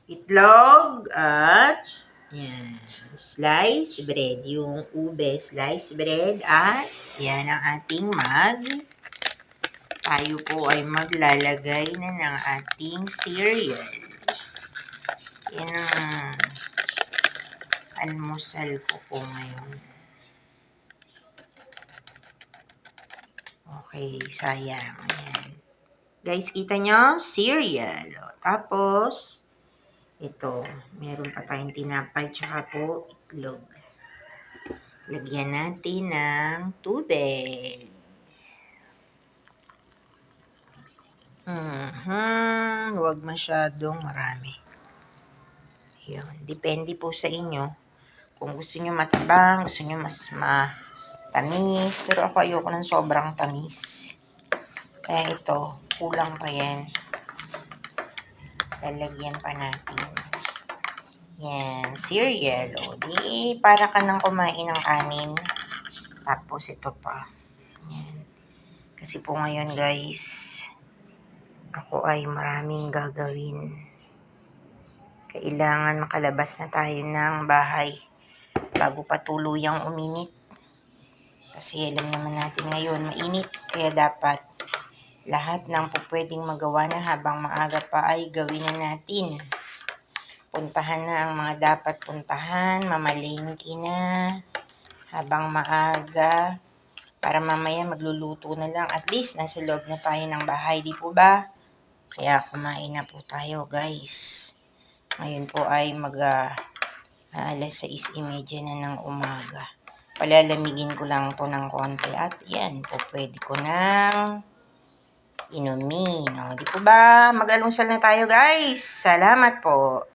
itlog at yan, slice bread. Yung ube slice bread at yan ang ating tayo po ay maglalagay na ng ating cereal. Yan ang almusal ko po ngayon. Okay, sayang. Ayan. Guys, kita nyo? Cereal. O, tapos, ito, meron pa tayong tinapay tsaka po itlog. Lagyan natin ng tubig. Huwag masyadong marami. Yun. Depende po sa inyo. Kung gusto nyo matabang, gusto nyo mas matamis. Pero ako ayoko ng sobrang tamis. Kaya ito, kulang pa yan. Lalagyan pa natin. Yan, cereal. O, di para ka nang kumain ng kanin. Tapos ito pa. Yan. Kasi po ngayon guys, ako ay maraming gagawin. Kailangan makalabas na tayo ng bahay bago pa tuluyang uminit. Kasi alam naman natin ngayon mainit. Kaya dapat lahat ng pwedeng magawa na habang maaga pa ay gawin na natin. Puntahan na ang mga dapat puntahan. Mamalingki na habang maaga. Para mamaya magluluto na lang. At least nasa loob na tayo ng bahay. Di po ba? Kaya kumain na po tayo guys. Ngayon po ay alas 6:30 na ng umaga. Palalamigin ko lang to ng konti. At yan po pwede ko nang inumin. O, di po ba? Mag-almusal na tayo guys. Salamat po.